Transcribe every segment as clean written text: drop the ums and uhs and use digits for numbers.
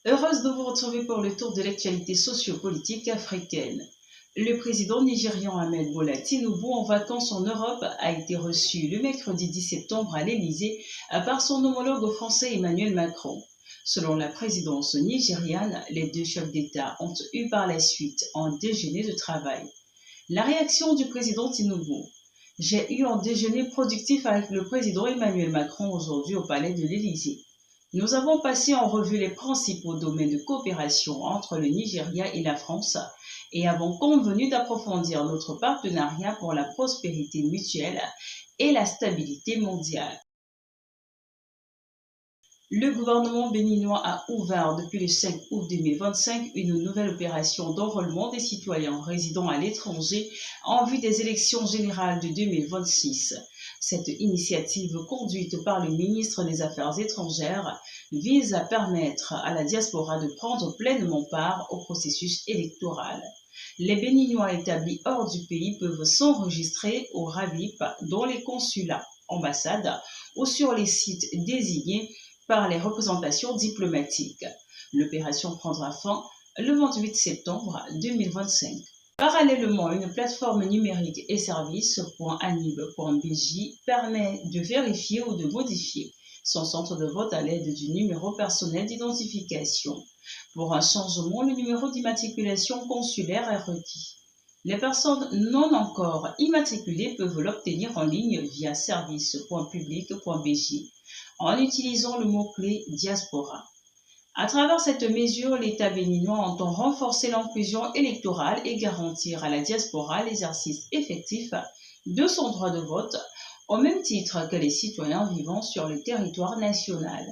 Heureuse de vous retrouver pour le tour de l'actualité sociopolitique africaine. Le président nigérian Ahmed Bola Tinubu, en vacances en Europe, a été reçu le mercredi 10 septembre à l'Élysée par son homologue français Emmanuel Macron. Selon la présidence nigériane, les deux chefs d'État ont eu par la suite un déjeuner de travail. La réaction du président Tinubu. J'ai eu un déjeuner productif avec le président Emmanuel Macron aujourd'hui au palais de l'Élysée. Nous avons passé en revue les principaux domaines de coopération entre le Nigeria et la France et avons convenu d'approfondir notre partenariat pour la prospérité mutuelle et la stabilité mondiale. Le gouvernement béninois a ouvert depuis le 5 août 2025 une nouvelle opération d'enrôlement des citoyens résidant à l'étranger en vue des élections générales de 2026. Cette initiative, conduite par le ministre des Affaires étrangères, vise à permettre à la diaspora de prendre pleinement part au processus électoral. Les Béninois établis hors du pays peuvent s'enregistrer au RAVIP dans les consulats, ambassades ou sur les sites désignés par les représentations diplomatiques. L'opération prendra fin le 28 septembre 2025. Parallèlement, une plateforme numérique et service.anib.bj permet de vérifier ou de modifier son centre de vote à l'aide du numéro personnel d'identification. Pour un changement, le numéro d'immatriculation consulaire est requis. Les personnes non encore immatriculées peuvent l'obtenir en ligne via service.public.bj en utilisant le mot-clé diaspora. À travers cette mesure, l'État béninois entend renforcer l'inclusion électorale et garantir à la diaspora l'exercice effectif de son droit de vote, au même titre que les citoyens vivant sur le territoire national.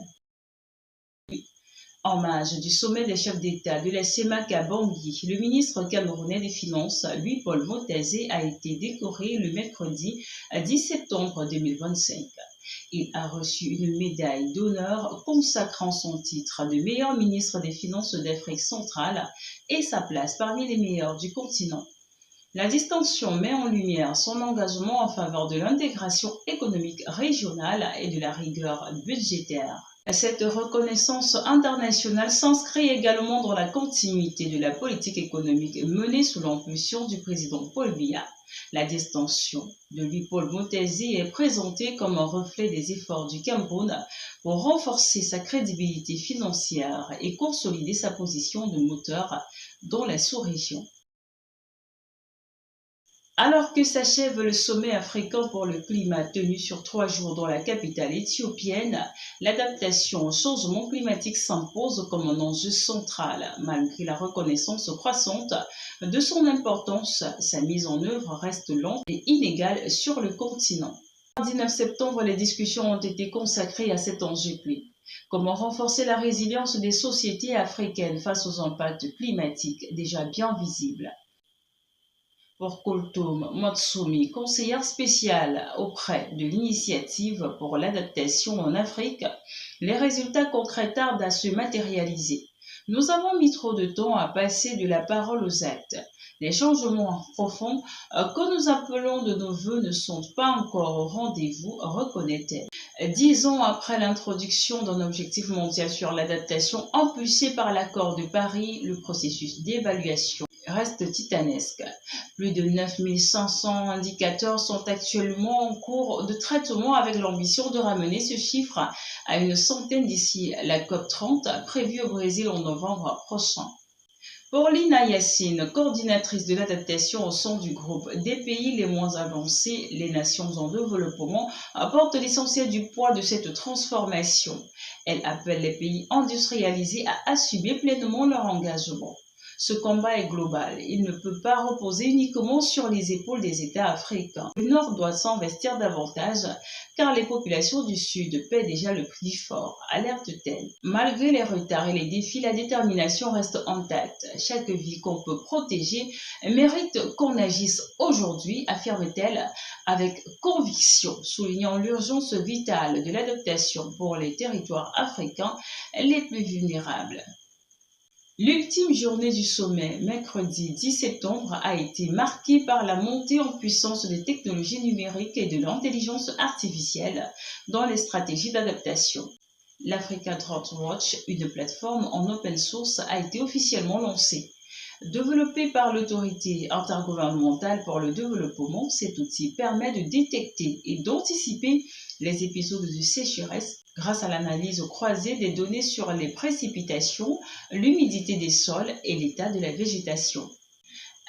En marge du sommet des chefs d'État de la CEMAC à Bangui, le ministre camerounais des Finances, Louis-Paul Motazé, a été décoré le mercredi 10 septembre 2025. Il a reçu une médaille d'honneur consacrant son titre de meilleur ministre des Finances d'Afrique centrale et sa place parmi les meilleurs du continent. La distinction met en lumière son engagement en faveur de l'intégration économique régionale et de la rigueur budgétaire. Cette reconnaissance internationale s'inscrit également dans la continuité de la politique économique menée sous l'impulsion du président Paul Biya. La distinction de Louis-Paul Motazé est présentée comme un reflet des efforts du Cameroun pour renforcer sa crédibilité financière et consolider sa position de moteur dans la sous-région. Alors que s'achève le sommet africain pour le climat tenu sur 3 jours dans la capitale éthiopienne, l'adaptation au changement climatique s'impose comme un enjeu central. Malgré la reconnaissance croissante de son importance, sa mise en œuvre reste lente et inégale sur le continent. Le 19 septembre, les discussions ont été consacrées à cet enjeu clé. Comment renforcer la résilience des sociétés africaines face aux impacts climatiques déjà bien visibles? Pour Kulthum Motsoumi, conseillère spéciale auprès de l'Initiative pour l'adaptation en Afrique, les résultats concrets tardent à se matérialiser. Nous avons mis trop de temps à passer de la parole aux actes. Les changements profonds que nous appelons de nos vœux ne sont pas encore au rendez-vous, reconnaît-elle. 10 ans après l'introduction d'un objectif mondial sur l'adaptation impulsé par l'accord de Paris, le processus d'évaluation reste titanesque. Plus de 9500 indicateurs sont actuellement en cours de traitement avec l'ambition de ramener ce chiffre à une centaine d'ici la COP30 prévue au Brésil en novembre prochain. Pour Lina Yassine, coordinatrice de l'adaptation au sein du groupe des pays les moins avancés, les nations en développement, apporte l'essentiel du poids de cette transformation. Elle appelle les pays industrialisés à assumer pleinement leur engagement. Ce combat est global, il ne peut pas reposer uniquement sur les épaules des États africains. Le Nord doit s'investir davantage car les populations du Sud paient déjà le prix fort, alerte-t-elle. Malgré les retards et les défis, la détermination reste intacte. Chaque vie qu'on peut protéger mérite qu'on agisse aujourd'hui, affirme-t-elle avec conviction, soulignant l'urgence vitale de l'adaptation pour les territoires africains les plus vulnérables. L'ultime journée du sommet, mercredi 10 septembre, a été marquée par la montée en puissance des technologies numériques et de l'intelligence artificielle dans les stratégies d'adaptation. L'Africa Drought Watch, une plateforme en open source, a été officiellement lancée. Développé par l'autorité intergouvernementale pour le développement, cet outil permet de détecter et d'anticiper les épisodes de sécheresse grâce à l'analyse croisée des données sur les précipitations, l'humidité des sols et l'état de la végétation.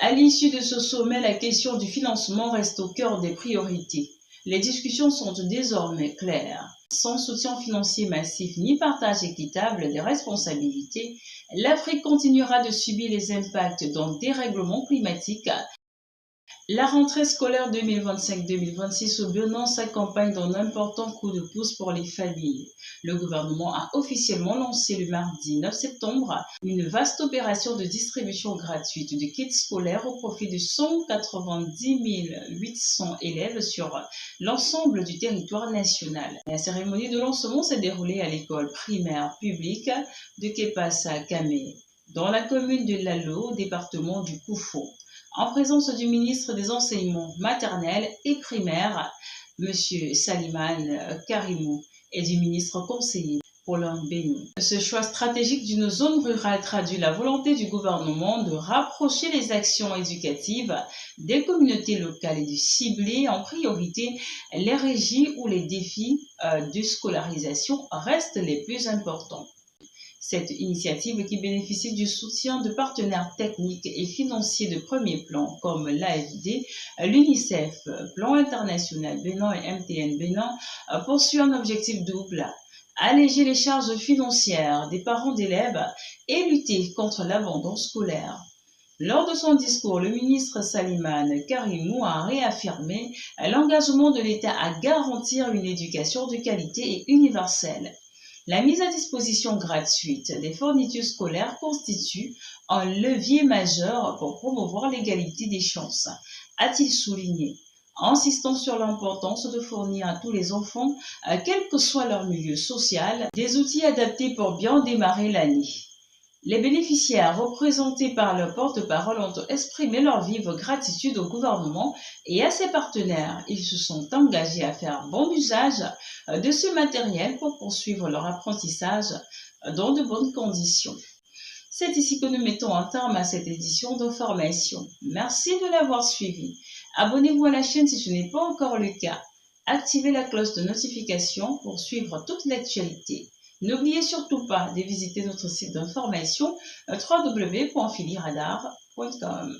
À l'issue de ce sommet, la question du financement reste au cœur des priorités. Les discussions sont désormais claires. Sans soutien financier massif ni partage équitable des responsabilités, l'Afrique continuera de subir les impacts d'un dérèglement climatique. La rentrée scolaire 2025-2026 au Bénin s'accompagne d'un important coup de pouce pour les familles. Le gouvernement a officiellement lancé le mardi 9 septembre une vaste opération de distribution gratuite de kits scolaires au profit de 190 800 élèves sur l'ensemble du territoire national. La cérémonie de lancement s'est déroulée à l'école primaire publique de Kepassa Kamé, dans la commune de Lalo, département du Koufo, en présence du ministre des Enseignements maternels et primaires, M. Salimane Karimou, et du ministre conseiller Paulin Bénou. Ce choix stratégique d'une zone rurale traduit la volonté du gouvernement de rapprocher les actions éducatives des communautés locales et de cibler en priorité les régions où les défis de scolarisation restent les plus importants. Cette initiative, qui bénéficie du soutien de partenaires techniques et financiers de premier plan comme l'AFD, l'UNICEF, Plan International Bénin et MTN Bénin, poursuit un objectif double: alléger les charges financières des parents d'élèves et lutter contre l'abandon scolaire. Lors de son discours, le ministre Salimane Karimou a réaffirmé l'engagement de l'État à garantir une éducation de qualité et universelle. La mise à disposition gratuite des fournitures scolaires constitue un levier majeur pour promouvoir l'égalité des chances, a-t-il souligné, insistant sur l'importance de fournir à tous les enfants, quel que soit leur milieu social, des outils adaptés pour bien démarrer l'année. Les bénéficiaires, représentés par leur porte-parole, ont exprimé leur vive gratitude au gouvernement et à ses partenaires. Ils se sont engagés à faire bon usage de ce matériel pour poursuivre leur apprentissage dans de bonnes conditions. C'est ici que nous mettons un terme à cette édition d'information. Merci de l'avoir suivi. Abonnez-vous à la chaîne si ce n'est pas encore le cas. Activez la cloche de notification pour suivre toute l'actualité. N'oubliez surtout pas de visiter notre site d'information www.filiradar.com.